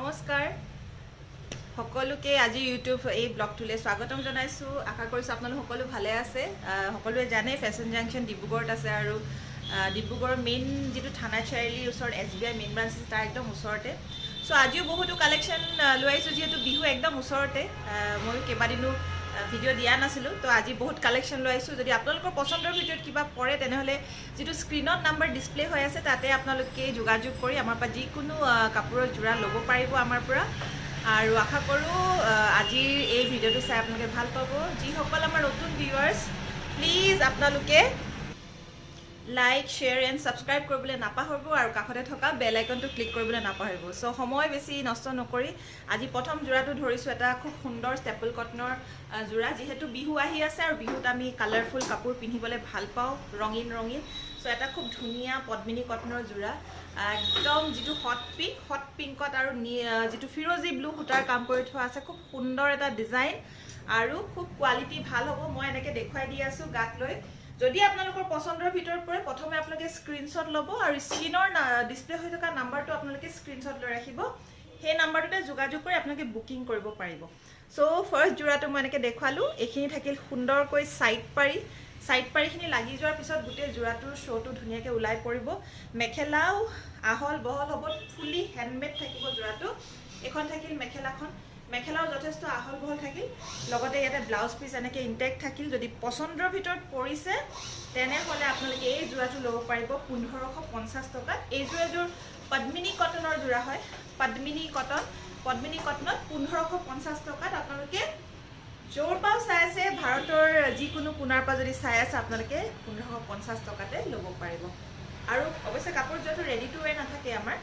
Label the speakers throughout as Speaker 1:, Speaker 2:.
Speaker 1: নমস্কাৰ সকলোকে আজি ইউটিউব এই ব্লগটোলৈ স্বাগতম জনাইছো আশা কৰিছো আপোনালোক সকলো ভালে আছে সকলোৱে জানে ফেশন জাংচন ডিব্ৰুগড়ত আছে আৰু ডিব্ৰুগড়ৰ মেইন যেটো থানা চাৰিআলিৰ ওচৰত SBI মেইন ব্ৰাঞ্চ আছে তাৰ একদম ওচৰতে সো আজিও বহুতো কালেকশন লইছো যেহেতু বিহু একদম ওচৰতে মই কেবাদিনো ভিডিও দিয়া নাছিলো তো আজি বহুত কালেকশন লইছো যদি আপোনালোকৰ পছন্দৰ ভিডিওত কিবা পৰে তেনেহলে যেটো স্ক্ৰিনত নাম্বাৰ ডিসপ্লে হৈ আছে তাতে আপোনালোকে যোগাযোগ কৰি আমাৰ পৰা যিকোনো কাপোৰৰ জোৰা ল'ব পাৰিব আমাৰ পৰা আৰু আশা কৰো আজি এই ভিডিওটো চাই আপোনালোকে ভাল পাব যিসকল আমাৰ নতুন ভিউৱাৰ্স প্লিজ আপোনালোকে লাইক শেয়াৰ এণ্ড সাবস্ক্ৰাইব কৰিবলৈ নাপাহৰিব আৰু কাষতে থকা বেল আইকনটো ক্লিক কৰিবলৈ নাপাহৰিব সো সময় বেছি নষ্ট নকৰি আজি প্ৰথম জোৰাটো ধৰিছো এটা খুব সুন্দৰ ষ্টেপল কটনৰ জোৰা যেহেতু বিহু আহি আছে আৰু বিহুত আমি কালাৰফুল কাপোৰ পিন্ধিবলৈ ভাল পাওঁ ৰঙিন সো এটা খুব ধুনিয়া পদ্মিনী কটনৰ জোৰা একদম যেটো হট পিংকত আৰু যেটো ফিৰোজি ব্লু সুতাৰ কাম কৰি থোৱা আছে খুব সুন্দৰ এটা ডিজাইন আৰু খুব কোৱালিটি ভাল হ'ব মই এনেকৈ দেখুৱাই দি আছো গাত লৈ যদি আপোনালোকৰ পছন্দৰ ভিতৰত পৰে প্ৰথমে আপোনালোকে স্ক্ৰিনশ্বট ল'ব আৰু স্ক্ৰিনৰ ডিসপ্লে হৈ থকা নাম্বাৰটো আপোনালোকে স্ক্ৰিনশ্বট লৈ ৰাখিব সেই নাম্বাৰটোতে যোগাযোগ কৰি আপোনালোকে বুকিং কৰিব পাৰিব সো ফাৰ্স্ট জোৰাটো মই এনেকৈ দেখুৱালো এইখিনি থাকিল সুন্দৰকৈ সাইড পাৰিখিনি লাগি যোৱাৰ পিছত গুটে জোৰাটোৰ শোটো ধুনিয়াকৈ ওলাই পৰিব মেখেলাও আহল বহল হ'ব ফুলি হ্যান্ডমেড থাকিব জোৰাটো এখন থাকিল মেখেলাও যথেষ্ট আহল বহল থাকিল লগতে ইয়াতে ব্লাউজ পিস এনেকৈ ইনটেক্ট থাকিল যদি পছন্দৰ ভিতৰত পৰিছে তেনেহলে আপোনালোকে এই জোৰাটো ল'ব পাৰিব 1550 টকাত এই জোৰাযোৰ পদ্মিনী কটনৰ জোৰা হয় পদ্মিনী কটনত 1550 টকাত আপোনালোকে জোৰ পাও চাই আছে ভাৰতৰ যিকোনো কোণাৰ পৰা যদি চাই আছে আপোনালোকে 1550 টকাতে ল'ব পাৰিব আৰু অৱশ্যে কাপোৰ যটো ৰেডি টু ওয়্যাৰ নাথাকে আমাৰ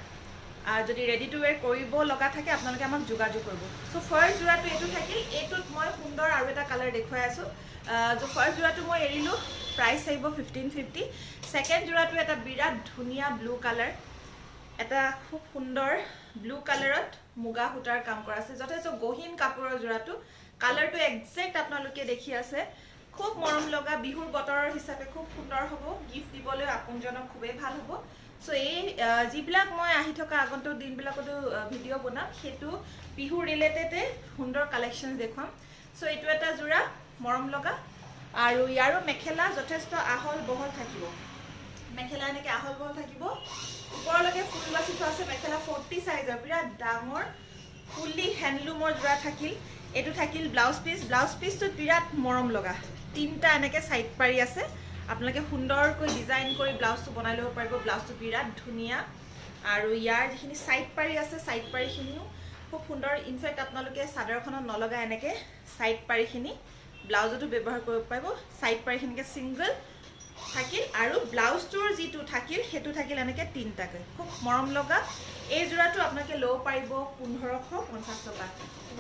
Speaker 1: যদি ৰেডি টু ওয়্যাৰ কৰিব লগা থাকে আপোনালোকে আমাক যোগাযোগ কৰিব সো ফাৰ্স্ট জোৰাটো এটো থাকিল এটোত মই সুন্দৰ আৰু এটা কালাৰ দেখুৱাই আছো যে ফাৰ্স্ট জোৰাটো মই এৰিলো প্ৰাইস আহিব 1550 সেকেন্ড জোৰাটো এটা বিৰাট ধুনিয়া ব্লু কালাৰ এটা খুব সুন্দৰ ব্লু কালাৰত মুগা সুতাৰ কাম কৰা আছে যথেষ্ট গহীন কাপোৰৰ জোৰাটো কালাৰটো এক্সাক্ট আপোনালোকে দেখি আছে খুব মৰম লগা বিহুৰ বতৰৰ হিচাপে খুব সুন্দৰ হ'ব গিফট দিবলৈ আপোনজনক খুবেই ভাল হ'ব সো এই যিবিলাক মই আহি থকা আগন্তুক দিনবিলাকতো ভিডিও বনাম হেতু বিহু ৰিলেটেডে সুন্দৰ কালেকশন দেখুৱাম সো এটো এটা জোৰা মৰম লগা আৰু ইয়াৰো মেখেলা যথেষ্ট আহল বহল থাকিব মেখেলা এনেকৈ আহল বহল থাকিব ওপৰলৈকে ফুল বাছি থোৱা আছে মেখেলা 40 সাইজৰ বিৰাট ডাঙৰ ফুলি হ্যান্ডলুমৰ জোৰা থাকিল এটো থাকিল ব্লাউজ পিসটো বিৰাট মৰম লগা তিনটা এনেকৈ সাইড পাৰি আছে আপোনালোকে সুন্দৰকৈ ডিজাইন কৰি ব্লাউজটো বনাই ল'ব পাৰিব ব্লাউজটো বিৰাট ধুনিয়া আৰু ইয়াৰ যিখিনি সাইড পাৰি আছে সাইড পাৰিখিনিও খুব সুন্দৰ ইনফেক্ট আপোনালোকে চাদৰখনত নলগা এনেকৈ সাইড পাৰিখিনি ব্লাউজটো ব্যৱহাৰ কৰিব পাৰিব সাইড পাৰিখিনিকে সিঙ্গল থাকিল আৰু ব্লাউজটোৰ যেটো থাকিল হেতু থাকিল এনেকৈ তিনটাকৈ খুব মৰম লগা এই জোৰাটো আপোনালোকে ল'ব পাৰিব 1550 টকা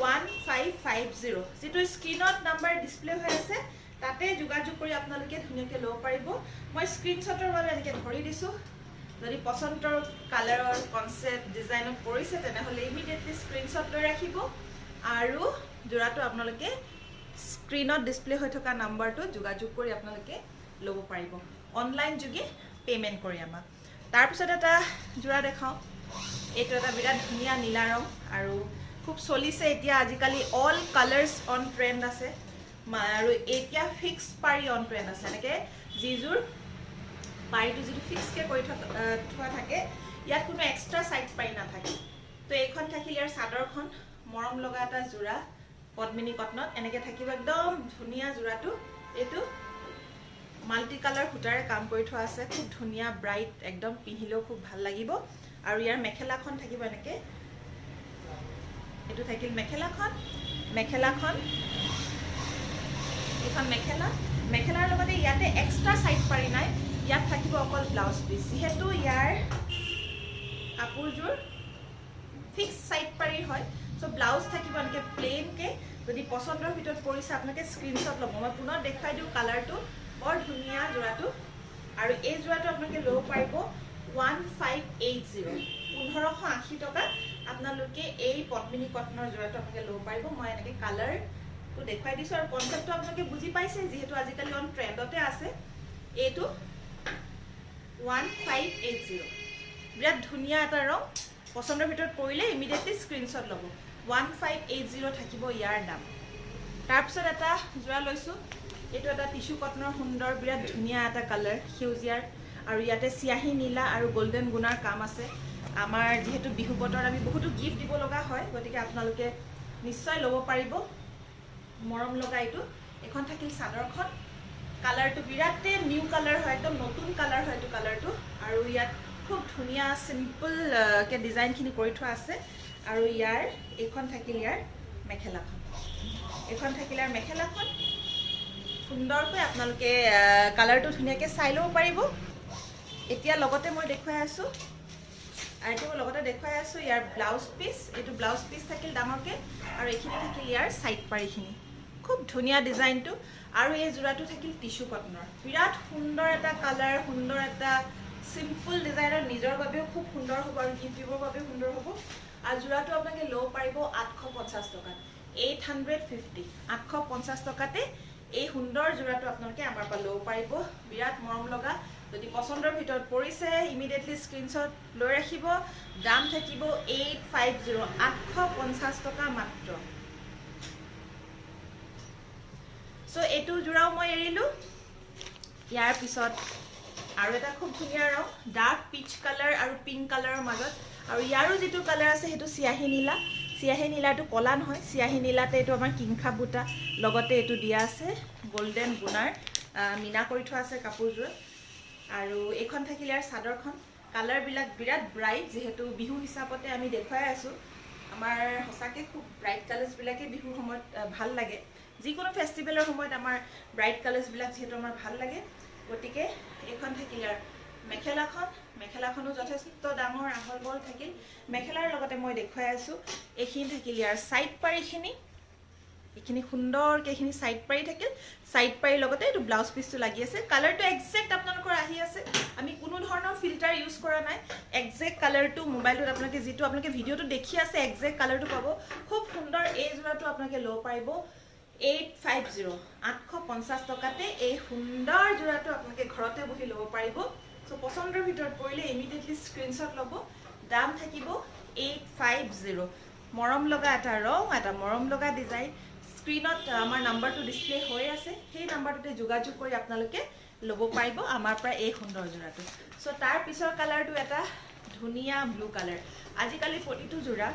Speaker 1: 1550 যেটো স্ক্ৰিনত নাম্বাৰ ডিসপ্লে হৈ আছে তাতে যোগাযোগ কৰি আপোনালোকে ধুনিয়াকৈ ল'ব পাৰিব মই স্ক্ৰিনশ্বটৰ বাবে এনেকৈ ধৰি দিছো যদি পছন্দৰ কালাৰৰ কনসেপ্ট ডিজাইনত পৰিছে তেনেহলে ইমিডিয়েটলি স্ক্ৰিনশ্বট লৈ ৰাখিব আৰু জোৰাটো আপোনালোকে স্ক্ৰিনত ডিসপ্লে হৈ থকা নাম্বাৰটো যোগাযোগ কৰি আপোনালোকে ল'ব পাৰিব অনলাইন যোগে পেমেন্ট কৰি আমাক তাৰ পিছত এটা জোৰা দেখাও এটো এটা বিৰাট ধুনিয়া নীলা ৰং আৰু খুব চলিছে এতিয়া আজিকালি অল কালাৰ্স অন ট্ৰেন্ড আছে আৰু এতিয়া ফিক্স পাৰি অন ট্ৰেন্ড আছে এনেকৈ জিজুৰ পাৰিটো যেটো ফিক্স কে কৰি থোৱা থাকে ইয়াত কোনো এক্সট্ৰা সাইড পাৰি নাথাকে তো এইখন থাকিল ইয়াৰ চাদৰখন মৰম লগা এটা জোৰা পদ্মিনী কটনত এনেকৈ থাকিব একদম ধুনিয়া জোৰাটো এটো মাল্টি কালাৰ সুতাৰে কাম কৰি থোৱা আছে খুব ধুনিয়া ব্ৰাইট একদম পিন্ধিলেও খুব ভাল লাগিব আৰু ইয়াৰ মেখেলাখন থাকিব এনেকৈ এটো থাকিল মেখেলাখন এখন মেখেলাৰ লগতে ইয়াতে এক্সট্ৰা সাইড পাৰি নাই ইয়াত থাকিব অকল ব্লাউজ পিস যেহেতু ইয়াৰ কাপোৰযোৰ ফিক্স সাইড পাৰি হয় সো ব্লাউজ থাকিব এনেকৈ প্লেন কে যদি পছন্দৰ ভিতৰত পৰিছে আপোনালোকে স্ক্ৰিনশ্বট ল'ব মই পুনৰ দেখাই দিও কালাৰটো বৰ ধুনিয়া জোৰাটো আৰু এই জোৰাটো আপোনালোকে ল'ব পাৰিব 1580 টকা আপোনালোকে এই পদ্মিনী কটনৰ জোৰাটো আপোনালোকে ল'ব পাৰিব মই এনেকৈ কালাৰটো দেখাই দিছো আৰু কনসেপ্টটো আপোনালোকে বুজি পাইছে যেহেতু আজিকালি অন ট্ৰেন্ডতে আছে এটো 1580 বিৰাট ধুনিয়া এটা ৰং পছন্দৰ ভিতৰত পৰিলে ইমিডিয়েটলি স্ক্ৰীনশ্বট ল'ব 1580 থাকিব ইয়াৰ দাম তাৰপিছত এটা যোৰা লৈছোঁ এইটো এটা টিস্যু কটনৰ সুন্দৰ বিৰাট ধুনীয়া এটা কালাৰ সেউজীয়াৰ আৰু ইয়াতে চিয়াহী নীলা আৰু গোল্ডেন গুণাৰ কাম আছে আমাৰ যেহেতু বিহু বতৰ আমি বহুতো গিফ্ট দিব লগা হয় গতিকে আপোনালোকে নিশ্চয় ল'ব পাৰিব মৰম লগা এইটো এখন থাকিল চাদৰখন কালাৰটো বিৰাটে নিউ কালাৰ হয় একদম নতুন কালাৰ হয় এইটো কালাৰটো আৰু ইয়াত খুব ধুনীয়া সিম্পল কে ডিজাইনখিনি কৰি থোৱা আছে আৰু ইয়াৰ এইখন থাকিল ইয়াৰ মেখেলাখন এইখন থাকিল ইয়াৰ মেখেলাখন সুন্দৰকৈ আপোনালোকে কালাৰটো ধুনীয়াকৈ চাই ল'ব পাৰিব এতিয়া লগতে মই দেখুৱাই আছোঁ ইয়াৰ ব্লাউজ পিচ এইটো ব্লাউজ পিচ থাকিল ডাঙৰকৈ আৰু এইখিনি থাকিল ইয়াৰ সাইড পাৰিখিনি খুব ধুনীয়া ডিজাইনটো আৰু এই যোৰাটো থাকিল টিস্যু কটনৰ বিৰাট সুন্দৰ এটা কালাৰ সুন্দৰ এটা সিম্পল ডিজাইনৰ নিজৰ বাবেও খুব সুন্দৰ হ'ব আৰু গিফ্ট দিবৰ বাবেও সুন্দৰ হ'ব আৰু যোৰাটো আপোনালোকে ল'ব পাৰিব 850 টকাত 850 টকাতে এই সুন্দৰ যোৰাটো আপোনালোকে আমাৰ পৰা ল'ব পাৰিব বিৰাট মৰম লগা যদি পছন্দৰ ভিতৰত পৰিছে ইমিডিয়েটলি স্ক্ৰীনশ্বট লৈ ৰাখিব দাম থাকিব 850 টকা মাত্ৰ সো এইটো যোৰাও মই এৰিলোঁ ইয়াৰ পিছত আৰু এটা খুব ধুনীয়া ৰং ডাৰ্ক পিচ কালাৰ আৰু পিংক কালাৰৰ মাজত আৰু ইয়াৰো যেটো কালাৰ আছে হেতু চিয়াহী নীলাটো কলা নহয় চিয়াহী নীলাতে এইটো আমাৰ কিংখা বুটা লগতে এইটো দিয়া আছে গোল্ডেন গুণাৰ মিনা কৰি থোৱা আছে কাপোৰযোৰ আৰু এইখন থাকিল ইয়াৰ চাদৰখন কালাৰ বিলাক বিৰাট ব্ৰাইট যেহেতু বিহু হিচাপতে আমি দেখুৱাই আছো আমাৰ হসাকে খুব ব্ৰাইট কালাৰ্স বিলাকে বিহুৰ সময়ত ভাল লাগে যিকোনো ফেষ্টিভেলৰ সময়ত আমাৰ ব্ৰাইট কালাৰ্স বিলাক যেহেতু আমাৰ ভাল লাগে গতিকে এইখন থাকিল ইয়াৰ মেখেলাখনো যথেষ্ট ডাঙৰ আহল বল থাকিল মেখেলাৰ লগতে মই দেখুৱাই আছো এইখিনি থাকিল ইয়াৰ সাইড পাৰিখিনি এইখিনি সুন্দৰকৈ এইখিনি সাইড পাৰি থাকিল সাইড পাৰি লগতে এইটো ব্লাউজ পিচটো লাগি আছে কালাৰটো এক্সাক্ট আপোনালোকৰ আহি আছে আমি কোনো ধৰণৰ ফিল্টাৰ ইউজ কৰা নাই এক্সাক্ট কালাৰটো মোবাইলত আপোনালোকে যেটো আপোনালোকে ভিডিওটো দেখি আছে এক্সাক্ট কালাৰটো পাব খুব সুন্দৰ এই যোৰাটো আপোনালোকে ল'ব পাৰিব 850 টকাতে এই সুন্দৰ যোৰাটো আপোনালোকে ঘৰতে বহি ল'ব পাৰিব সো পছন্দৰ ভিতৰত পৰিলে ইমিডিয়েটলি স্ক্ৰীনশ্বট ল'ব দাম থাকিব 850 মৰম লগা এটা ৰং এটা মৰম লগা ডিজাইন স্ক্ৰীনত আমাৰ নাম্বাৰটো ডিসপ্লে হৈ আছে সেই নাম্বাৰটোতে যোগাযোগ কৰি আপোনালোকে ল'ব পাৰিব আমাৰ পৰা এই সুন্দৰ যোৰাটো সো তাৰ পিছৰ কালাৰটো এটা ধুনীয়া ব্লু কালাৰ আজিকালি প্ৰতিটো যোৰা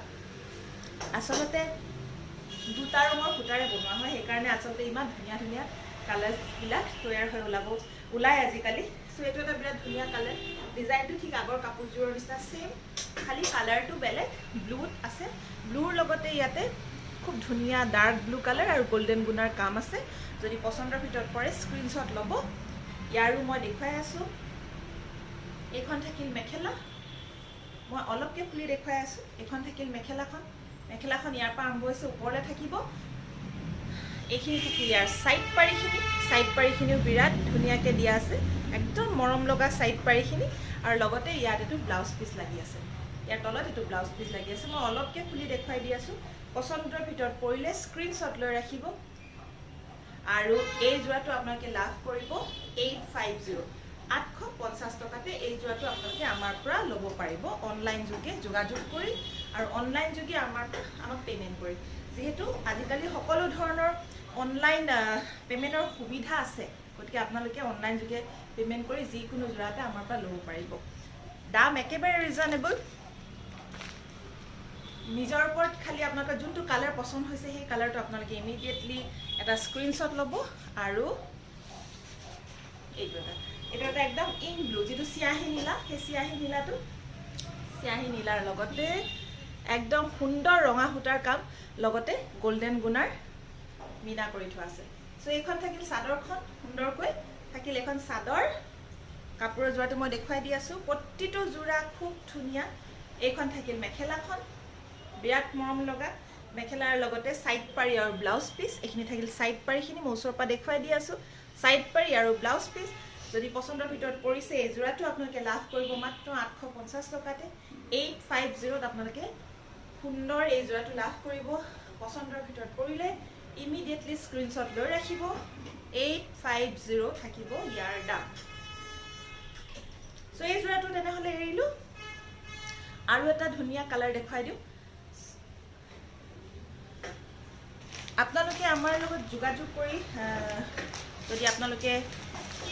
Speaker 1: আসলতে দুটা ৰঙৰ ফুটাৰে বনোৱা হয় সেইকাৰণে আসলতে ইমান ধুনীয়া ধুনীয়া কালাৰ্স বিলাক তৈয়াৰ হৈ ওলাই আজিকালি সো এইটো এটা বিৰাট ধুনীয়া কালাৰ ডিজাইনটো ঠিক আগৰ কাপোৰযোৰৰ নিচিনা সেম খালি কালাৰটো বেলেগ ব্লুত আছে ব্লুৰ লগতে ইয়াতে খুব ধুনীয়া ডাৰ্ক ব্লু কালাৰ আৰু গোল্ডেন গুণাৰ কাম আছে যদি পছন্দৰ ভিতৰত পৰে স্ক্ৰীনশ্বট ল'ব ইয়াৰো মই দেখুৱাই আছো এইখন থাকিল মেখেলা মই অলপকে খুলি দেখুৱাই আছো এইখন থাকিল মেখেলাখন ইয়াৰ পৰা আৰম্ভ হৈছে ওপৰলে থাকিব এইখিনি থাকিল ইয়াৰ সাইড পাৰিখিনিও বিৰাট ধুনীয়াকে দিয়া আছে একদম মৰম লগা সাইড পাৰিখিনি আৰু লগতে ইয়াত এটো ব্লাউজ পিচ লাগি আছে ইয়াৰ তলত এটো ব্লাউজ পিচ লাগি আছে মই অলপকে খুলি দেখুৱাই দি আছো পছন্দৰ ভিতৰত পৰিলে স্ক্ৰীনশ্বট লৈ ৰাখিব আৰু এই যোৰাটো আপোনালোকে লাভ কৰিব 850 টকাতে এই যোৰাটো আপোনালোকে আমাৰ পৰা ল'ব পাৰিব অনলাইন যোগে যোগাযোগ কৰি আৰু অনলাইন যোগে আমাক পেমেন্ট কৰি যেহেতু আজিকালি সকলো ধৰণৰ অনলাইন পেমেন্টৰ সুবিধা আছে গতিকে আপোনালোকে অনলাইন যোগে পেমেন্ট কৰি যিকোনো যোৰাতে আমাৰ পৰা ল'ব পাৰিব দাম একেবাৰে ৰিজনেবল নিজৰ ওপৰত খালি আপোনালোকৰ যোনটো কালাৰ পছন্দ হৈছে সেই কালাৰটো আপোনালোকে ইমিডিয়েটলি এটা স্ক্ৰীনশ্বট ল'ব আৰু এইটো এটা একদম ইন ব্লু যেটো চিয়াহী নীলা সেই চিয়াহী নীলাৰ লগতে একদম সুন্দৰ ৰঙা সূতাৰ কাম লগতে গোল্ডেন গুণাৰ মিনা কৰি থোৱা আছে সো এইখন থাকিল চাদৰখন সুন্দৰকৈ থাকিল এখন চাদৰ কাপোৰৰ যোৰাটো মই দেখুৱাই দি আছো প্ৰতিটো যোৰা খুব ধুনীয়া এইখন থাকিল মেখেলাখন বিৰাট মৰম লগা মেখেলাৰ লগতে সাইড পাৰি আৰু ব্লাউজ পিচ এইখিনি থাকিল সাইড পাৰিখিনি মই ওচৰৰ পৰা দেখুৱাই দি আছো সাইড পাৰি আৰু ব্লাউজ পিচ যদি পছন্দৰ ভিতৰত পৰিছে এই যোৰাটো আপোনালোকে লাভ কৰিব মাত্ৰ 850 টকাতে 850 আপোনালোকে সুন্দৰ এই যোৰাটো লাভ কৰিব পছন্দৰ ভিতৰত পৰিলে ইমিডিয়েটলি স্ক্ৰীনশ্বট লৈ ৰাখিব 850 থাকিব ইয়াৰ দাম সো এই যোৰাটো তেনেহলে এৰিলো আৰু এটা ধুনীয়া কালাৰ দেখাই দিওঁ আপোনালোকে আমাৰ লগত যোগাযোগ কৰি যদি আপোনালোকে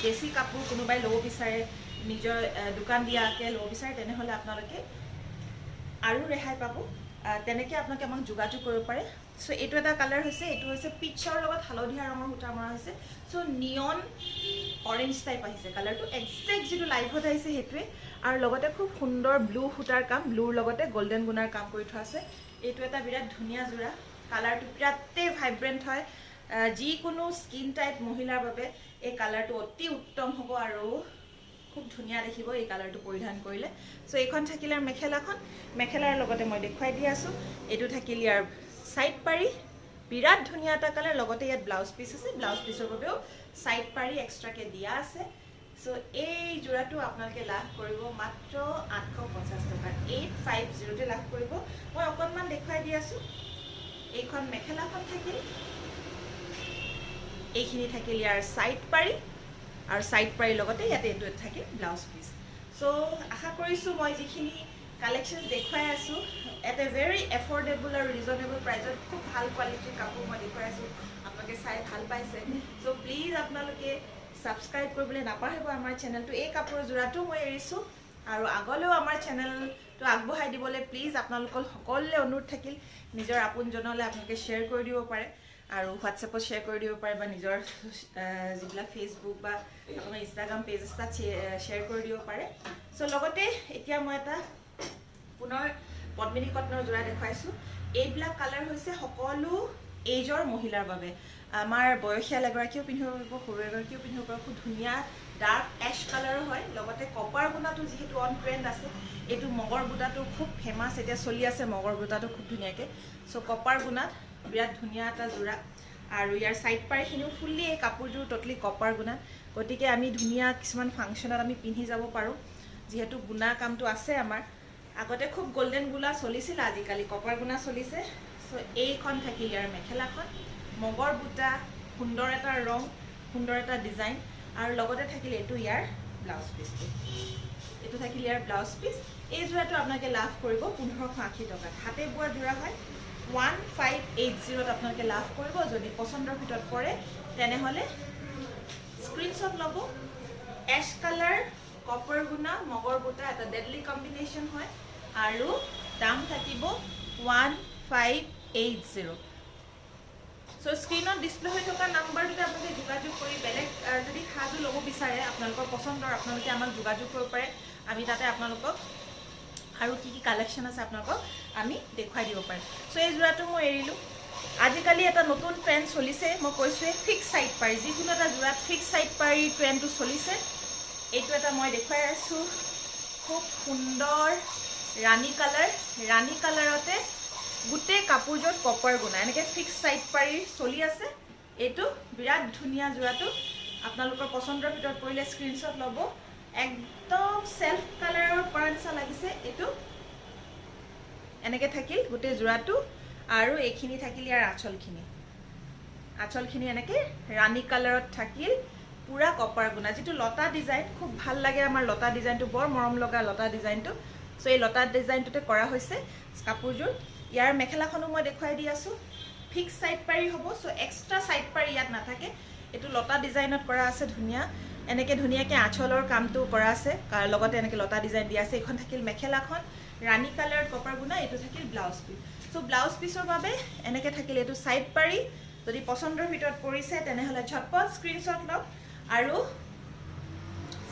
Speaker 1: বেছি কাপোৰ কোনোবাই ল'ব বিচাৰে নিজৰ দোকান দিয়াকে ল'ব বিচাৰে তেনেহলে আপোনালোকে আৰু ৰেহাই পাব তেনেকৈ আপোনালোকে আমাক যোগাযোগ কৰিব পাৰে সো এইটো এটা কালাৰ হৈছে এইটো হৈছে পিচৰ লগত হালধীয়া ৰঙৰ সূতা মৰা হৈছে সো নিয়ন অৰেঞ্জ টাইপ আহিছে কালাৰটো এক্সাক্ট যেটো লাইভত আহিছে হেতুৱে আৰু লগতে খুব সুন্দৰ ব্লু সূতাৰ কাম ব্লুৰ লগতে গোল্ডেন গুণাৰ কাম কৰি থোৱা আছে এইটো এটা বিৰাট ধুনীয়া জোৰা কালাৰটো বিৰাটে ভাইব্ৰেন্ট হয় যিকোনো স্কিন টাইপ মহিলাৰ বাবে এই কালাৰটো অতি উত্তম হ'ব আৰু খুব ধুনীয়া দেখিব এই কালাৰটো পৰিধান কৰিলে সো এইখন থাকিলে মেখেলাৰ লগতে মই দেখুৱাই দি আছো এইটো থাকিল ইয়াৰ সাইড পাৰি বিৰাট ধুনীয়া এটা কালাৰ লগতে ইয়াত ব্লাউজ পিস আছে ব্লাউজ পিসৰ বাবেও সাইড পাৰি এক্সট্ৰাকে দিয়া আছে সো এই জোৰাটো আপোনালোকে লাভ কৰিব মাত্ৰ 850 টকা 850 তে লাভ কৰিব মই অকনমান দেখুৱাই দি আছো এইখন মেখেলাখন থাকিল এইখিনি থাকিল ইয়াৰ সাইড পাৰি আৰু সাইড পাৰি লগতে ইয়াতে এটো থাকিল ব্লাউজ পিস সো আশা কৰিছো মই যিখিনি কালেকশন দেখুৱাই আছো এট এ ভেৰি এফৰ্ডেবল আৰু ৰিজনেবল প্ৰাইসত খুব ভাল কোৱালিটিৰ কাপোৰ মই দেখুৱাই আছো আপোনালোকে চাই ভাল পাইছে সো প্লিজ আপোনালোকে সাবস্ক্ৰাইব কৰিবলৈ নাপাহৰিব আমাৰ চেনেলটো এই কাপোৰৰ জোৰাটো মই এৰিছো আৰু আগলৈও আমাৰ চেনেলটো আগবঢ়াই দিবলৈ প্লিজ আপোনালোকৰ সকলোলে অনুৰোধ থাকিল নিজৰ আপোনজনলৈ আপোনালোকে শ্বেয়াৰ কৰি দিব পাৰে আৰু হোৱাটছএপত শ্বেয়াৰ কৰি দিব পাৰে বা নিজৰ যিবিলাক ফেসবুক বা আপোনাৰ ইনষ্টাগ্ৰাম পেজ এটা শ্বেয়াৰ কৰি দিব পাৰে সো লগতে এতিয়া মই এটা পুনৰ পদ্মিনী কটনৰ জোৰা দেখাইছো এইবিলাক কালাৰ হৈছে সকলো এজৰ মহিলাৰ বাবে আমাৰ বয়সীয়া এগৰাকীও পিন্ধিব পাৰিব সৰু এগৰাকীও পিন্ধিব পাৰিব খুব ধুনীয়া ডাৰ্ক এশ কালাৰৰ হয় লগতে কপাৰ গুণাটো যেহেতু অন ট্ৰেন্ড আছে এইটো মগৰ বুটাটো খুব ফেমাস এতিয়া চলি আছে মগৰ বুটাটো খুব ধুনীয়াকে সো কপাৰ গুণাত বিৰাট ধুনীয়া এটা জোৰা আৰু ইয়াৰ সাইড পাৰখিনিও ফুল্লি এই কাপোৰযোৰ টোটালি কপাৰ গুণা গতিকে আমি ধুনীয়া কিছুমান ফাংচনত আমি পিন্ধি যাব পাৰো যেহেতু গুণা কামটো আছে আমাৰ আগতে খুব গোল্ডেন গুলা চলিছিল আজিকালি কপাৰ গুণা চলিছে সো এইখন থাকিল ইয়াৰ মেখেলাখন মগৰ বুটা সুন্দৰ এটা ৰং সুন্দৰ এটা ডিজাইন আৰু লগতে থাকিল এইটো ইয়াৰ ব্লাউজ পিসটো এইটো থাকিল ইয়াৰ ব্লাউজ পিস এই জোৰাটো আপোনালোকে লাভ কৰিব 1580 টকাত হাতে বোৱা জোৰা হয় 1580 আপোনালোকে লাভ কৰিব যদি পছন্দৰ ভিতৰত পৰে তেনেহলে স্ক্ৰিনশ্বট লব এশ কালাৰ কপাৰ গুণা মগৰ বুটা এটা ডেডলি কম্বিনেশন হয় আৰু দাম থাকিব 1580 সো স্ক্ৰিনত ডিসপ্লে হৈ থকা নাম্বাৰটোতে আপোনালোকে যোগাযোগ কৰি বেলেগ যদি সাজু ল'ব বিচাৰে আপোনালোকৰ পছন্দৰ আপোনালোকে আমাক যোগাযোগ কৰিব পাৰে আমি তাতে আপোনালোকক আৰু কি কালেকশন আছে আপোনালোকক আমি দেখুৱাই দিব পাৰিম সো এই জোৰাটো মই এৰিলো আজিকালি এটা নতুন ট্ৰেন্ড চলিছে মই কৈছোৱে ফিক্স সাইড পাৰি যিকোনো এটা জোৰাত ফিক্স সাইড পাৰি ট্ৰেন্ডটো চলিছে এইটো এটা মই দেখুৱাই আছো খুব সুন্দৰ ৰাণী কালাৰতে গুটে কাপোৰজত কপাৰ গুণা এনেকে ফিক্স সাইড পাৰি চলি আছে এইটো বিৰাট ধুনীয়া জোৰাটো আপোনালোকৰ পছন্দৰ ভিতৰত পৰিলে স্ক্ৰিনশ্বট ল'ব একদম সেলফ কালাৰৰ পৰা নিচা লাগিছে এইটো এনেকে থাকিল গুটে জোৰাটো আৰু এইখিনি থাকিল ইয়াৰ আঁচলখিনি এনেকে ৰাণী কালাৰত থাকিল পুৰা কপাৰ গুণা যেটো লতা ডিজাইন খুব ভাল লাগে আমাৰ লতা ডিজাইনটো বৰ মৰম লগা লতা ডিজাইনটো সো এই লতা ডিজাইনটোতে কৰা হৈছে কাপোৰযোৰ ইয়াৰ মেখেলাখনো মই দেখুৱাই দি আছো ফিক্স সাইড পাৰি হ'ব সো এক্সট্ৰা সাইড পাৰি ইয়াত নাথাকে এটো লতা ডিজাইনত কৰা আছে ধুনীয়া এনেকে ধুনীয়াকে আঁচলৰ কামটো কৰা আছে লগতে এনেকে লতা ডিজাইন দিয়া আছে এখন থাকিল মেখেলাখন ৰাণী কালাৰত কপাৰ গুণা এটো থাকিল ব্লাউজ পিস সো ব্লাউজ পিসৰ বাবে এনেকে থাকিল এটো সাইড পাৰি যদি পছন্দৰ ভিতৰত পৰিছে তেনেহলে ঝটপট স্ক্ৰিনশ্বট লওক আৰু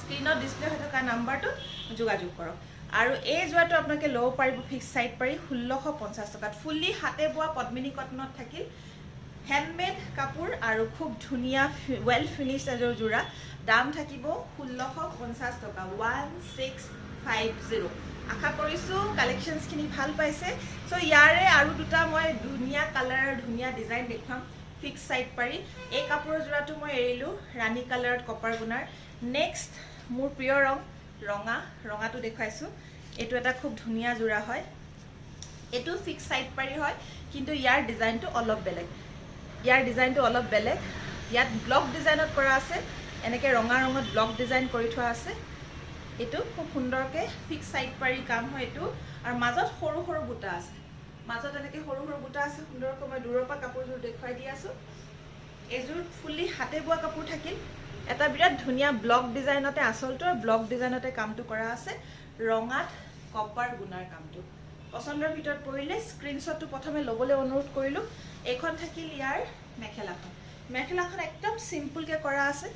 Speaker 1: স্ক্ৰিনত ডিসপ্লে হৈ থকা নাম্বাৰটো যোগাযোগ কৰক আৰু এই জোৰাটো আপোনালোকে ল'ব পাৰিব ফিক্স সাইড পাৰি 1650 টকাত ফুল্লি হাতে বোৱা পদ্মিনী কটনত থাকিল হ্যান্ডমেড কাপোৰ আৰু খুব ধুনীয়া ওয়েল ফিনিশ এজৰ জোৰা দাম থাকিব 1650 টকা 1650 আশা কৰিছো কালেকশনছ খিনি ভাল পাইছে সো ইয়াৰে আৰু দুটা মই ধুনীয়া কালাৰ ধুনীয়া ডিজাইন দেখাম ফিক্স সাইড পাৰি এই কাপোৰৰ জোৰাটো মই এৰিলো ৰাণী কালাৰত কপাৰ গুণাৰ নেক্সট মোৰ প্ৰিয় ৰঙাটো দেখাইছো এটো এটা খুব ধুনীয়া জোৰা হয় এটো ফিক্স সাইড পাৰি হয় কিন্তু ইয়াৰ ডিজাইনটো অলপ বেলেগ ইয়াত ব্লক ডিজাইনত কৰা আছে এনেকে ৰঙত ব্লক ডিজাইন কৰি থোৱা আছে এটো খুব সুন্দৰকে ফিক্স সাইড পাৰি কাম হয় এটো আৰু মাজত সৰু সৰু বুটা আছে মাজত এনেকৈ সৰু সৰু বুটা আছে সুন্দৰকৈ মই দূৰৰ পৰা কাপোৰযোৰ দেখুৱাই দি আছোঁ এইযোৰ ফুল্লি হাতে বোৱা কাপোৰ থাকিল এটা বিৰাট ধুনীয়া ব্লক ডিজাইনতে আচলটো ব্লক ডিজাইনতে কামটো কৰা আছে ৰঙাত কপাৰ গুণাৰ কামটো পছন্দৰ ভিতৰত পৰিলে স্ক্ৰীনশ্বটটো প্ৰথমে ল'বলৈ অনুৰোধ কৰিলোঁ এইখন থাকিল ইয়াৰ মেখেলাখন একদম চিম্পলকৈ কৰা আছে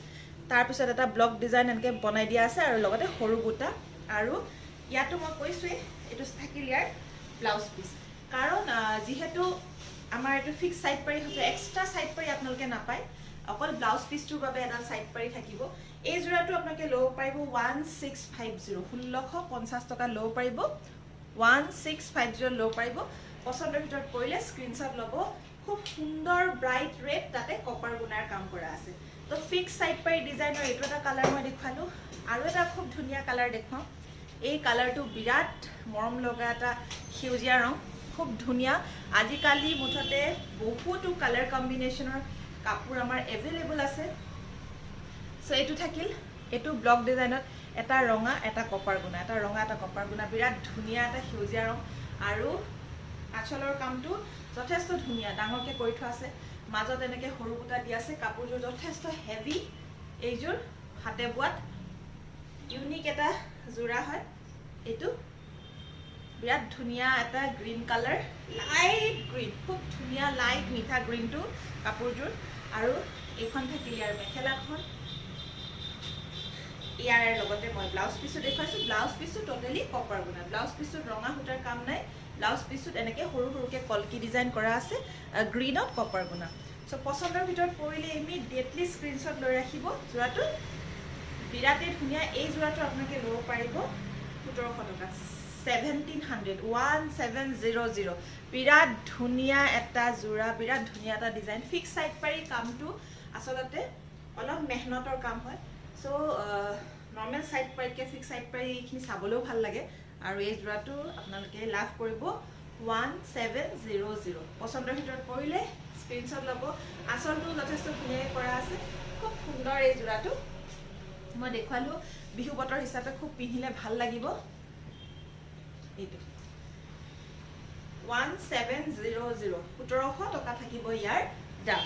Speaker 1: তাৰপিছত এটা ব্লক ডিজাইন এনেকৈ বনাই দিয়া আছে আৰু লগতে সৰু বুটা আৰু ইয়াতো মই কৈছোঁৱেই এইটো থাকিল ইয়াৰ ব্লাউজ পিচ কাৰণ যিহেতু আমাৰ এইটো ফিক্স সাইড পাৰি হৈছে এক্সট্ৰা সাইড পাৰি আপোনালোকে নাপায় অকল ব্লাউজ পিচটোৰ বাবে এটা সাইড পাৰি থাকিব এই জোৰাটো আপোনালোকে ল'ব পাৰিব 1650 টকা ল'ব পাৰিব 1650 ল'ব পাৰিব পছন্দৰ ভিতৰত পৰিলে স্ক্ৰীনশ্বট ল'ব খুব সুন্দৰ ব্ৰাইট ৰেড তাতে কপাৰ গুণাৰ কাম কৰা আছে তো ফিক্স সাইড পাৰি ডিজাইনৰ এইটো এটা কালাৰ মই দেখুৱালোঁ আৰু এটা খুব ধুনীয়া কালাৰ দেখুৱাওঁ এই কালাৰটো বিৰাট মৰম লগা এটা সেউজীয়া ৰং খুব ধুনীয়া আজিকালি মুঠতে বহুতো কালাৰ কম্বিনেশ্যনৰ কাপোৰ আমাৰ এভেইলেবল আছে সো এইটো থাকিল এইটো ব্লক ডিজাইনত এটা ৰঙা এটা কপাৰ গুণা এটা ৰঙা এটা কপাৰ গুণা বিৰাট ধুনীয়া এটা সেউজীয়া ৰং আৰু আঁচলৰ কামটো যথেষ্ট ধুনীয়া ডাঙৰকৈ কৰি থোৱা আছে মাজত এনেকৈ সৰু বুটা দিয়া আছে কাপোৰযোৰ যথেষ্ট হেভি এইযোৰ হাতে বোৱাত ইউনিক এটা জোৰা হয় এইটো বিৰাট ধুনীয়া এটা গ্ৰীণ কালাৰ লাইট গ্ৰীণ খুব ধুনীয়া লাইট মিঠা গ্ৰীণটো কাপোৰযোৰ আৰু এইখন থাকিল ইয়াৰ মেখেলাখন ইয়াৰ লগতে মই ব্লাউজ পিচটো দেখুৱাইছোঁ ব্লাউজ পিচটো টোটেলি কপাৰ গুণা ব্লাউজ পিচটোত ৰঙা সূতাৰ কাম নাই ব্লাউজ পিচটোত এনেকৈ সৰু সৰুকৈ কলকি ডিজাইন কৰা আছে গ্ৰীণত কপাৰ গুণা সো পছন্দৰ ভিতৰত পৰিলে ইমিডিয়েটলি স্ক্ৰীনশ্বট লৈ ৰাখিব জোৰাটো বিৰাটেই ধুনীয়া এই জোৰাটো আপোনালোকে ল'ব পাৰিব 1700 টকা 1700 বিৰাট ধুনীয়া এটা জোৰা বিৰাট ধুনীয়া এটা ডিজাইন ফিক্স সাইড পাৰি কামটো আচলতে অলপ মেহনতৰ কাম হয় সো নৰ্মেল সাইড পাৰিতকৈ ফিক্স সাইড পাৰি এইখিনি চাবলৈও ভাল লাগে আৰু এই জোৰাটো আপোনালোকে লাভ কৰিব 1700 পছন্দৰ ভিতৰত পৰিলে স্ক্ৰীনশ্বট ল'ব আচলটো যথেষ্ট ধুনীয়াকৈ কৰা আছে খুব সুন্দৰ এই জোৰাটো মই দেখুৱালোঁ বিহু বতৰ হিচাপে খুব পিন্ধিলে ভাল লাগিব এইটো 1700 1700 টকা থাকিব ইয়াৰ দাম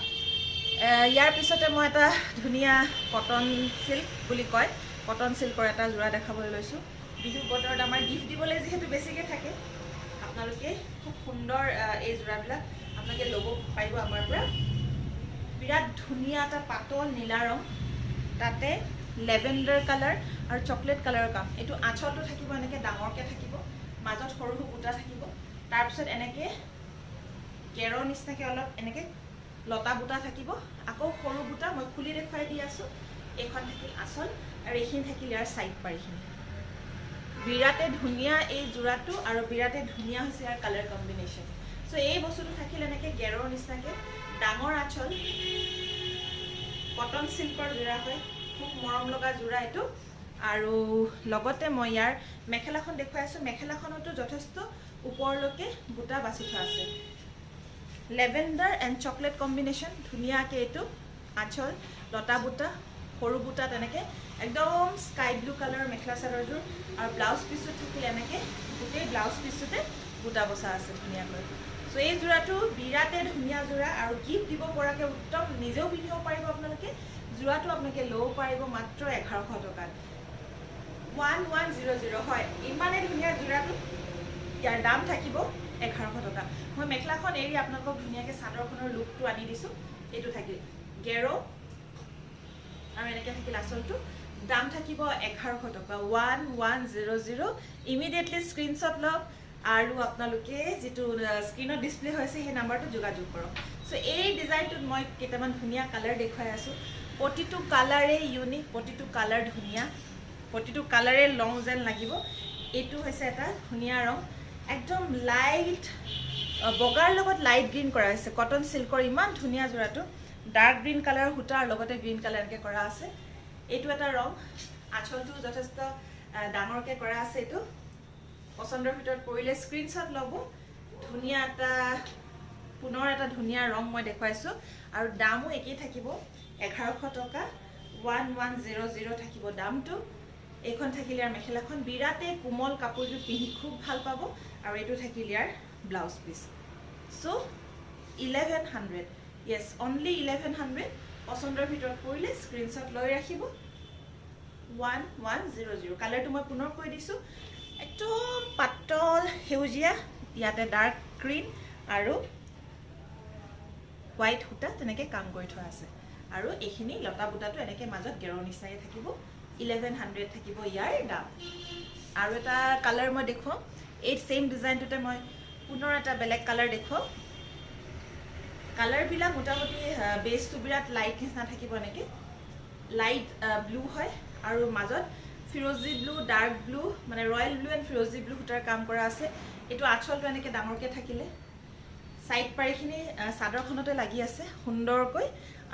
Speaker 1: ইয়াৰ পিছতে মই এটা ধুনীয়া কটন সিল্ক বুলি কয় কটন সিল্কৰ এটা জোৰা দেখাবলৈ লৈছোঁ বিহু বতৰত আমাৰ গিফ্ট দিবলৈ যিহেতু বেছিকৈ থাকে আপোনালোকে খুব সুন্দৰ এই জোৰাবিলাক আপোনালোকে ল'ব পাৰিব আমাৰ পৰা বিৰাট ধুনীয়া এটা পাতল নীলা ৰং তাতে লেভেণ্ডাৰ কালাৰ আৰু চকলেট কালাৰৰ কাম এইটো আঁচলটো থাকিব এনেকৈ ডাঙৰকৈ থাকিব মাজত সৰু সৰু বুটা থাকিব তাৰপিছত এনেকৈ কেৰৰ নিচিনাকৈ অলপ এনেকৈ লতা বুটা থাকিব আকৌ সৰু বুটা মই খুলি দেখুৱাই দি আছোঁ এইখন থাকিল আঁচল আৰু এইখিনি থাকিল ইয়াৰ সাইড পাৰিখিনি বিৰাটে ধুনীয়া এই জোৰাটো আৰু বিৰাটে ধুনীয়া হৈছে ইয়াৰ কালাৰ কম্বিনেশ্যন সো এই বস্তুটো থাকিল এনেকৈ গেৰৰ নিচিনাকৈ ডাঙৰ আঁচল কটন সিল্কৰ জোৰা হয় খুব মৰম লগা জোৰা এইটো আৰু লগতে মই ইয়াৰ মেখেলাখন দেখুৱাই আছোঁ মেখেলাখনতো যথেষ্ট ওপৰলৈকে বুটা বাছি থোৱা আছে লেভেণ্ডাৰ এণ্ড চকলেট কম্বিনেশ্যন ধুনীয়াকৈ এইটো আঁচল লতা বুটা সৰু বুটা তেনেকৈ একদম স্কাই ব্লু কালাৰৰ মেখেলা চাদৰযোৰ আৰু ব্লাউজ পিচটোত থাকিলে এনেকৈ গোটেই ব্লাউজ পিচটোতে বুটা বচা আছে ধুনীয়াকৈ সো এই জোৰাটো বিৰাটে ধুনীয়া জোৰা আৰু গিফ্ট দিব পৰাকৈ উত্তম নিজেও পিন্ধিব পাৰিব আপোনালোকে জোৰাটো আপোনালোকে ল'ব পাৰিব মাত্ৰ 1100 টকাত 1100 হয় ইমানেই ধুনীয়া জোৰাটো ইয়াৰ দাম থাকিব 1100 টকা মই মেখেলাখন এৰি আপোনালোকক ধুনীয়াকৈ চাদৰখনৰ লুকটো আনি দিছোঁ এইটো থাকিল গেৰো আৰু এনেকৈ থাকিল আঁচলটো দাম থাকিব 1100 টকা 1100 ইমিডিয়েটলি স্ক্ৰীনশ্বট লওক আৰু আপোনালোকে যিটো স্ক্ৰীনত ডিছপ্লে হৈছে সেই নাম্বাৰটো যোগাযোগ কৰক সো এই ডিজাইনটোত মই কেইটামান ধুনীয়া কালাৰ দেখুৱাই আছোঁ প্ৰতিটো কালাৰে ইউনিক প্ৰতিটো কালাৰ ধুনীয়া প্ৰতিটো কালাৰে লং যেন লাগিব এইটো হৈছে এটা ধুনীয়া ৰং একদম লাইট বগাৰ লগত লাইট গ্ৰীণ কৰা হৈছে কটন সিল্কৰ ইমান ধুনীয়া জোৰাটো ডাৰ্ক গ্ৰীণ কালাৰৰ সূতা আৰু লগতে গ্ৰীণ কালাৰ এনেকৈ কৰা আছে এইটো এটা ৰং আঁচলটো যথেষ্ট ডাঙৰকৈ কৰা আছে এইটো পছন্দৰ ভিতৰত পৰিলে স্ক্ৰীনশ্বট ল'ব ধুনীয়া এটা পুনৰ এটা ধুনীয়া ৰং মই দেখুৱাইছোঁ আৰু দামো একেই থাকিব 1100 টকা 1100 থাকিব দামটো এইখন থাকিল ইয়াৰ মেখেলাখন বিৰাটে কোমল কাপোৰযোৰ পিন্ধি খুব ভাল পাব আৰু এইটো থাকিল ইয়াৰ blouse piece so 1100 yes only 1100 পছন্দৰ ভিতৰত পৰিলে স্ক্ৰিনশ্বট লৈ ৰাখিব 1100 কালাৰটো মই পুনৰ কৈ দিছো একদম পাতল হেউজিয়া ইয়াতে ডাৰ্ক গ্ৰীন আৰু হোৱাইট সূতা তেনেকৈ কাম কৰি থোৱা আছে আৰু এইখিনি লতা বুটাটো এনেকৈ মাজত গেৰৰ নিচিনাকৈ থাকিব 1100 থাকিব ইয়াৰ দাম আৰু এটা কালাৰ মই দেখুৱাম এই সেম ডিজাইনটোতে মই পুনৰ এটা বেলেগ কালাৰ দেখুৱাম কালাৰবিলাক মোটামুটি বেছটো বিৰাট লাইট নিচিনা থাকিব এনেকৈ লাইট ব্লু হয় আৰু মাজত ফিৰোজি ব্লু ডাৰ্ক ব্লু মানে ৰয়েল ব্লু এণ্ড ফিৰোজি ব্লু সূতাৰ কাম কৰা আছে এইটো আঁচলটো এনেকৈ ডাঙৰকৈ থাকিলে সাইড পাৰিখিনি চাদৰখনতে লাগি আছে সুন্দৰকৈ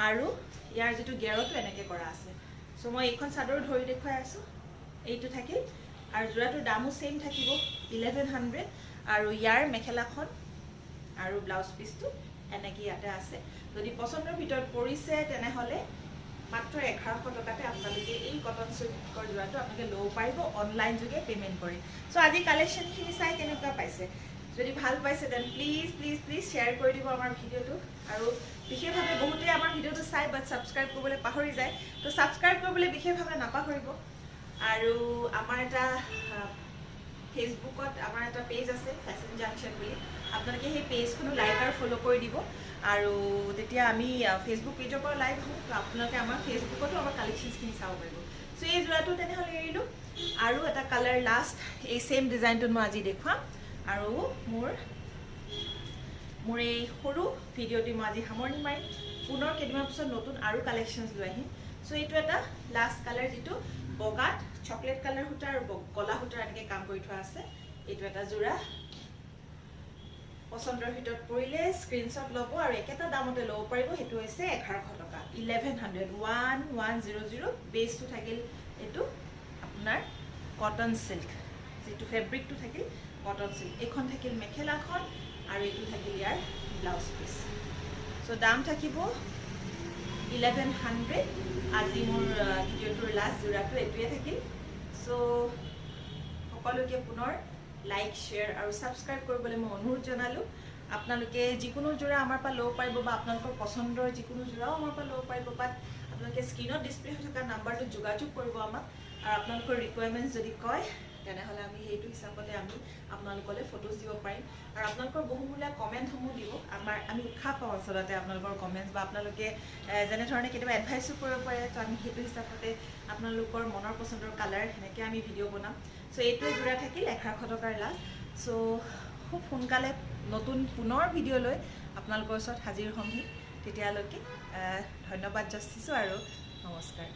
Speaker 1: আৰু ইয়াৰ যেটো গেৰটো এনেকৈ কৰা আছে সো মই এইখন চাদৰ ধৰি দেখুৱাই আছো এইটো থাকিল আৰু জোৰাটোৰ দামো সেম থাকিব 1100 আৰু ইয়াৰ মেখেলাখন আৰু ব্লাউজ পিচটো এনেকৈ ইয়াতে আছে যদি পছন্দৰ ভিতৰত পৰিছে তেনেহলে মাত্ৰ 1100 টকাতে আপোনালোকে এই কটন সিল্কৰ জোৰাটো আপোনালোকে ল'ব পাৰিব অনলাইন যোগে পেমেন্ট কৰি সো আজি কালেকশনখিনি চাই কেনেকুৱা পাইছে যদি ভাল পাইছে then please please please share কৰি দিব আমাৰ ভিডিওটো আৰু বিশেষভাৱে বহুতে আমাৰ ভিডিওটো চাই বাট সাবস্ক্ৰাইব কৰিবলৈ পাহৰি যায় তো সাবস্ক্ৰাইব কৰিবলৈ বিশেষভাৱে নাপাহৰিব আৰু আমাৰ এটা ফেসবুকত আমাৰ এটা পেজ আছে ফেশন জাংশন বুলি আপোনালোকে সেই পেজখনো লাইক আৰু ফলো কৰি দিব আৰু তেতিয়া আমি ফেসবুক পেজৰ পৰা লাইভ হওঁ তো আপোনালোকে আমাৰ ফেসবুকতো আমাৰ কালেকশনছখিনি চাব পাৰিব সো এই জোৰাটো তেনেহলে এৰিলো আৰু এটা কালাৰ লাষ্ট এই সেম ডিজাইনটো মই আজি দেখুৱাম আৰু মোৰ এই সৰু ভিডিওটি মই আজি সামৰণি মাৰিম পুনৰ কেইদিনমান পিছত নতুন আৰু কালেকশনছ লৈ আহিম সো এইটো এটা লাষ্ট কালাৰ যেটো বগাত চকলেট কালাৰ সূতা আৰু কলা সূতাৰ এনেকৈ কাম কৰি থোৱা আছে এইটো এটা জোৰা পছন্দৰ ভিতৰত পৰিলে স্ক্ৰিনশ্বট ল'ব আৰু একেটা দামতে ল'ব পাৰিব হেতু হৈছে 1100 টকা 1100 বেছটো থাকিল এটো আপোনাৰ কটন সিল্ক যেটো ফেব্ৰিকটো থাকিল কটন সিল্ক এখন থাকিল মেখেলাখন আৰু এইটো থাকিল ইয়াৰ ব্লাউজ পিচ সো দাম থাকিব 1100 আজি মোৰ ভিডিওটোৰ লাষ্ট জোৰাটো এটোৱে থাকিল সো সকলোকে পুনৰ লাইক শেয়াৰ আৰু সাবস্ক্ৰাইব কৰিবলৈ মই অনুৰোধ জনালো আপোনালোকে যিকোনো জোৰা আমাৰ পৰা ল'ব পাৰিব বা আপোনালোকৰ পছন্দৰ যিকোনো জোৰাও আমাৰ পৰা ল'ব পাৰিব বাট আপোনালোকে স্ক্ৰিনত ডিসপ্লে হৈ থকা নাম্বাৰটো যোগাযোগ কৰিব আমাক আৰু আপোনালোকৰ ৰিকুৱাৰমেন্টছ যদি কয় তেনেহলে আমি হেতু হিচাপতে আমি আপোনালোকলৈ ফটোজ দিব পাৰিম আৰু আপোনালোকৰ বহুমূলীয়া কমেন্টসমূহ দিব আমি উৎসাহ পাওঁ আচলতে আপোনালোকৰ কমেন্টছ বা আপোনালোকে যেনে ধৰণে কেতিয়াবা এডভাইসো কৰিব পাৰে তো আমি হেতু হিচাপতে আপোনালোকৰ মনৰ পছন্দৰ কালাৰ হেনেকৈ আমি ভিডিও বনাম সো এইটো জোৰা থাকিল 1100 টকাৰ লাষ্ট সো খুব সোনকালে নতুন পুনৰ ভিডিও লৈ আপোনালোকৰ ওচৰত হাজিৰ হ'ম তেতিয়ালৈকে ধন্যবাদ যাচিছো আৰু নমস্কাৰ